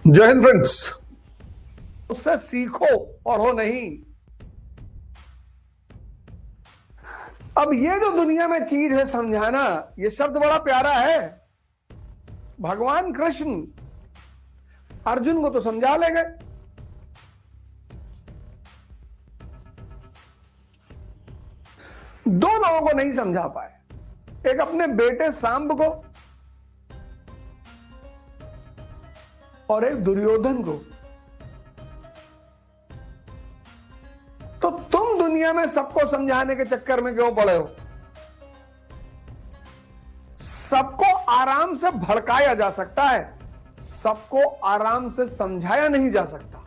जय हिंद फ्रेंड्स। उससे सीखो और हो नहीं। अब ये जो दुनिया में चीज है समझाना, ये शब्द बड़ा प्यारा है। भगवान कृष्ण अर्जुन को तो समझा ले गए, दो लोगों को नहीं समझा पाए। एक अपने बेटे सांब को और एक दुर्योधन को। तो तुम दुनिया में सबको समझाने के चक्कर में क्यों पड़े हो? सबको आराम से भड़काया जा सकता है, सबको आराम से समझाया नहीं जा सकता।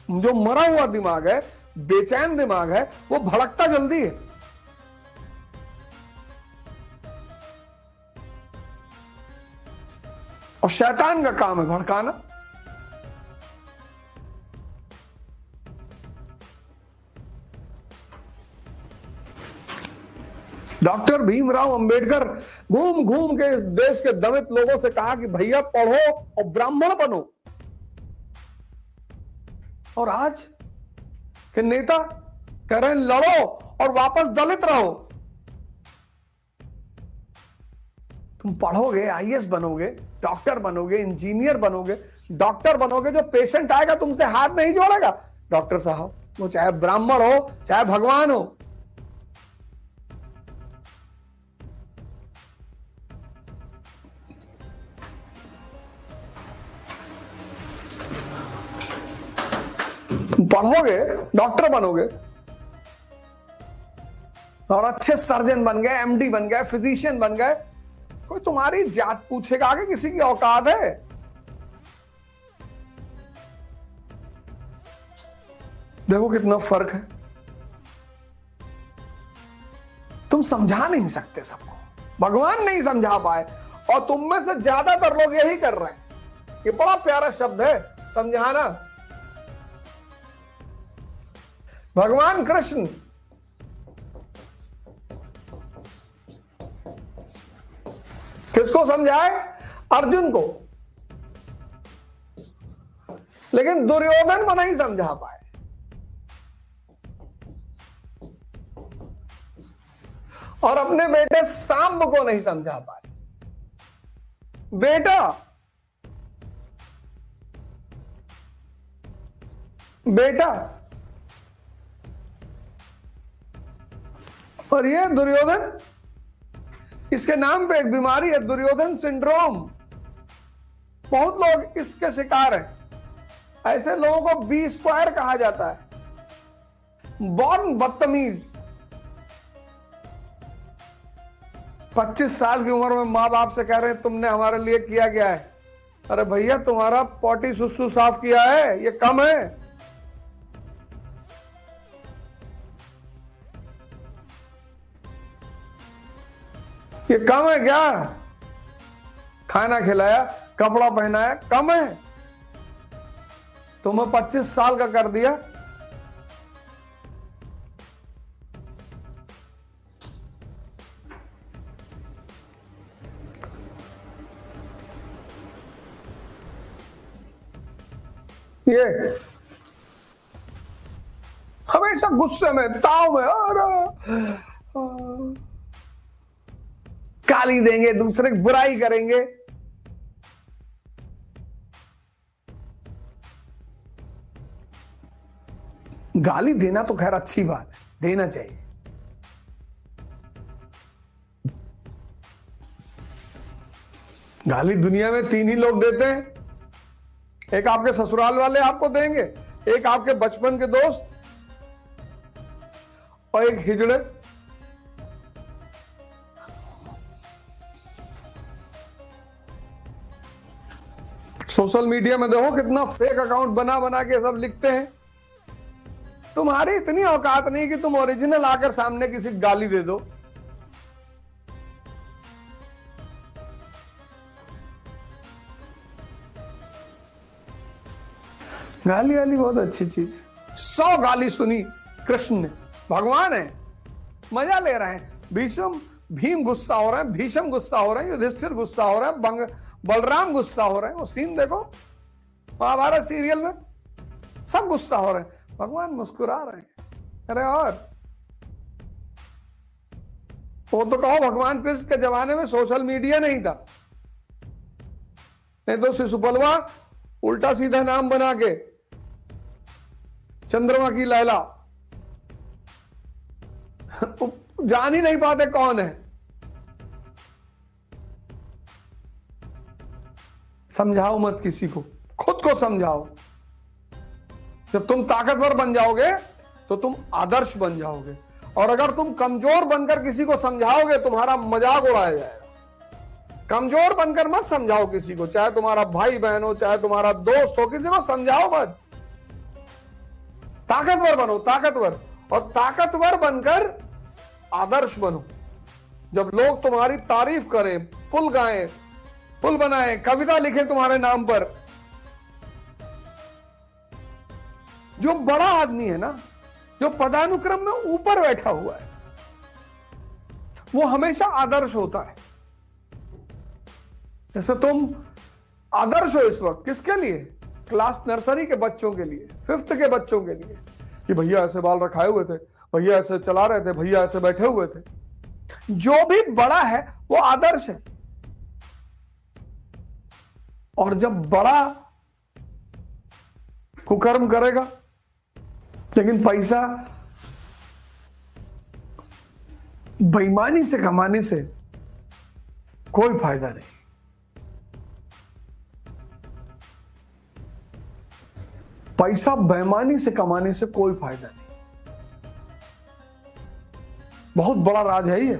जो मरा हुआ दिमाग है, बेचैन दिमाग है, वो भड़कता जल्दी है। और शैतान का काम है भड़काना। डॉक्टर भीमराव अंबेडकर घूम घूम के इस देश के दलित लोगों से कहा कि भैया पढ़ो और ब्राह्मण बनो। और आज के नेता कह रहे हैं लड़ो और वापस दलित रहो। तुम पढ़ोगे, आईएएस बनोगे, डॉक्टर बनोगे, इंजीनियर बनोगे। डॉक्टर बनोगे, जो पेशेंट आएगा तुमसे हाथ नहीं जोड़ेगा डॉक्टर साहब, वो चाहे ब्राह्मण हो चाहे भगवान हो। तुम पढ़ोगे, डॉक्टर बनोगे और अच्छे सर्जन बन गए, एमडी बन गए, फिजिशियन बन गए, कोई तुम्हारी जात पूछेगा आगे किसी की औकात है? देखो कितना फर्क है। तुम समझा नहीं सकते सबको, भगवान नहीं समझा पाए, और तुम में से ज्यादातर लोग यही कर रहे हैं। ये बड़ा प्यारा शब्द है, समझाना। भगवान कृष्ण किसको समझाए? अर्जुन को। लेकिन दुर्योधन को नहीं समझा पाए। और अपने बेटे सांब को नहीं समझा पाए। बेटा बेटा और ये दुर्योधन, इसके नाम पे एक बीमारी है, दुर्योधन सिंड्रोम। बहुत लोग इसके शिकार हैं। ऐसे लोगों को बी स्क्वायर कहा जाता है, बॉर्न बदतमीज। 25 साल की उम्र में मां बाप से कह रहे हैं तुमने हमारे लिए किया क्या है? अरे भैया, तुम्हारा पॉटी सुसु साफ किया है, ये कम है। ये कम है क्या? खाना खिलाया, कपड़ा पहनाया, कम है? तुम्हें 25 साल का कर दिया। ये हमेशा गुस्से में, ताव में, और गाली देंगे, दूसरे की बुराई करेंगे। गाली देना तो खैर अच्छी बात है, देना चाहिए। गाली दुनिया में 3 ही लोग देते हैं। एक आपके ससुराल वाले आपको देंगे, एक आपके बचपन के दोस्त, और एक हिजड़े। सोशल मीडिया में देखो कितना फेक अकाउंट बना बना के सब लिखते हैं। तुम्हारी इतनी औकात नहीं कि तुम ओरिजिनल आकर सामने किसी को गाली दे दो। गाली वाली बहुत अच्छी चीज है। 100 गाली सुनी कृष्ण ने, भगवान है, मजा ले रहे हैं। भीम गुस्सा हो रहा है, भीषम गुस्सा हो रहा है, युधिष्ठिर गुस्सा हो रहा है, बलराम गुस्सा हो रहे हैं, वो सीन देखो महाभारत सीरियल में, सब गुस्सा हो रहे हैं, भगवान मुस्कुरा रहे हैं। अरे और वो तो कहो भगवान कृष्ण के जमाने में सोशल मीडिया नहीं था, नहीं तो शिशुपलवा उल्टा सीधा नाम बना के चंद्रमा की लैला जान ही नहीं पाते कौन है। समझाओ मत किसी को, खुद को समझाओ। जब तुम ताकतवर बन जाओगे तो तुम आदर्श बन जाओगे, और अगर तुम कमजोर बनकर किसी को समझाओगे तुम्हारा मजाक उड़ाया जाएगा। कमजोर बनकर मत समझाओ किसी को, चाहे तुम्हारा भाई बहन हो, चाहे तुम्हारा दोस्त हो, किसी को समझाओ मत। ताकतवर बनो, ताकतवर, और ताकतवर बनकर आदर्श बनो। जब लोग तुम्हारी तारीफ करें, पुल गाएं, पुल बनाएं, कविता लिखें तुम्हारे नाम पर, जो बड़ा आदमी है ना, जो पदानुक्रम में ऊपर बैठा हुआ है, वो हमेशा आदर्श होता है। जैसे तुम आदर्श हो इस वक्त किसके लिए? क्लास नर्सरी के बच्चों के लिए, 5th के बच्चों के लिए, कि भैया ऐसे बाल रखाए हुए थे, भैया ऐसे चला रहे थे, भैया ऐसे बैठे हुए थे। जो भी बड़ा है वो आदर्श है। और जब बड़ा कुकर्म करेगा, लेकिन पैसा बेईमानी से कमाने से कोई फायदा नहीं। पैसा बेईमानी से कमाने से कोई फायदा नहीं। बहुत बड़ा राज है ये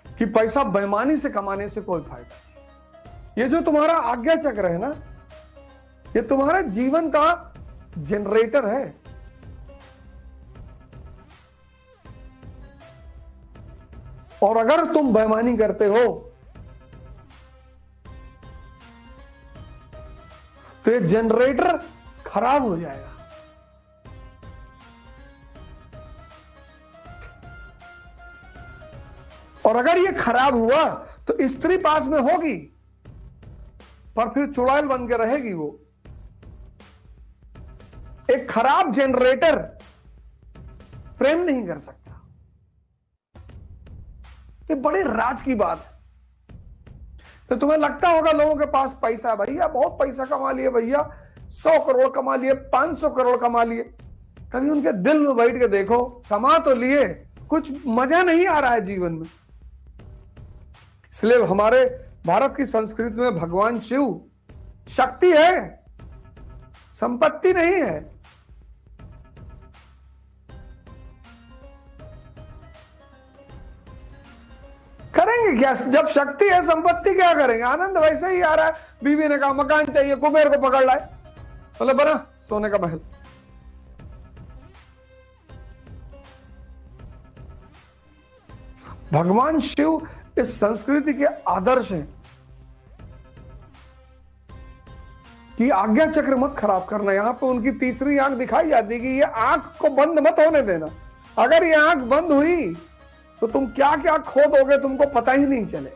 कि पैसा बेईमानी से कमाने से कोई फायदा नहीं। ये जो तुम्हारा आज्ञा चक्र है ना, ये तुम्हारे जीवन का जनरेटर है। और अगर तुम बेईमानी करते हो तो ये जनरेटर खराब हो जाएगा। और अगर ये खराब हुआ तो स्त्री पास में होगी, पर फिर चुड़ैल बन के रहेगी। वो एक खराब जनरेटर प्रेम नहीं कर सकता। ये बड़े राज की बात है। तो तुम्हें लगता होगा लोगों के पास पैसा, भैया बहुत पैसा कमा लिए, भैया 100 करोड़ कमा लिए, 500 करोड़ कमा लिए। कभी उनके दिल में बैठ के देखो, कमा तो लिए, कुछ मजा नहीं आ रहा है जीवन में। इसलिए हमारे भारत की संस्कृति में भगवान शिव शक्ति है, संपत्ति नहीं है। करेंगे क्या? जब शक्ति है, संपत्ति क्या करेंगे? आनंद वैसे ही आ रहा है। बीवी ने कहा मकान चाहिए, कुबेर को पकड़ लाए, बोले बना सोने का महल। भगवान शिव इस संस्कृति के आदर्श हैं कि आज्ञा चक्र मत खराब करना। यहां पे उनकी तीसरी आंख दिखाई जाती है कि ये आंख को बंद मत होने देना। अगर ये आंख बंद हुई तो तुम क्या क्या खो दोगे, तुमको पता ही नहीं चले।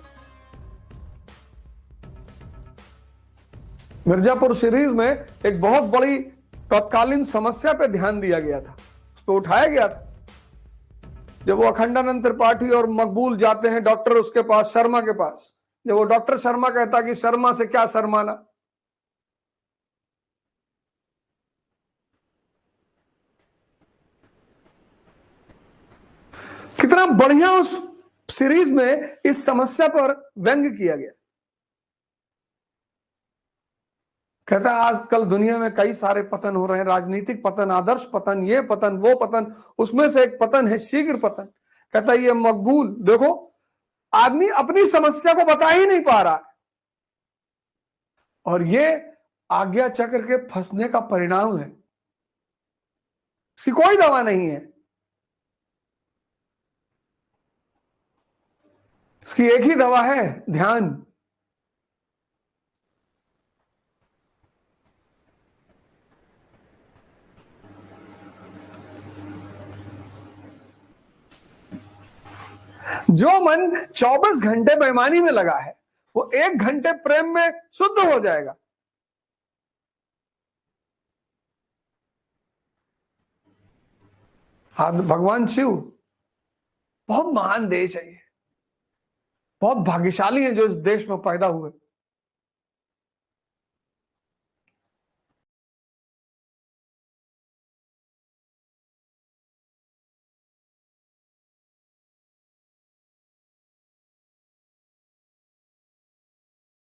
मिर्जापुर सीरीज में एक बहुत बड़ी तत्कालीन समस्या पे ध्यान दिया गया था, उस पर उठाया गया था। जब वो अखंडानंद त्रिपाठी और मकबूल जाते हैं डॉक्टर उसके पास, शर्मा के पास, जब वो डॉक्टर शर्मा कहता कि शर्मा से क्या शर्माना, कितना बढ़िया उस सीरीज में इस समस्या पर व्यंग्य किया गया। कहता है आजकल दुनिया में कई सारे पतन हो रहे हैं, राजनीतिक पतन, आदर्श पतन, ये पतन, वो पतन, उसमें से एक पतन है शीघ्र पतन। कहता है ये मकबूल देखो, आदमी अपनी समस्या को बता ही नहीं पा रहा है, और ये आज्ञा चक्र के फंसने का परिणाम है। इसकी कोई दवा नहीं है, इसकी एक ही दवा है, ध्यान। जो मन 24 घंटे बेईमानी में लगा है वो 1 घंटे प्रेम में शुद्ध हो जाएगा। भगवान शिव, बहुत महान देश है ये, बहुत भाग्यशाली है जो इस देश में पैदा हुए।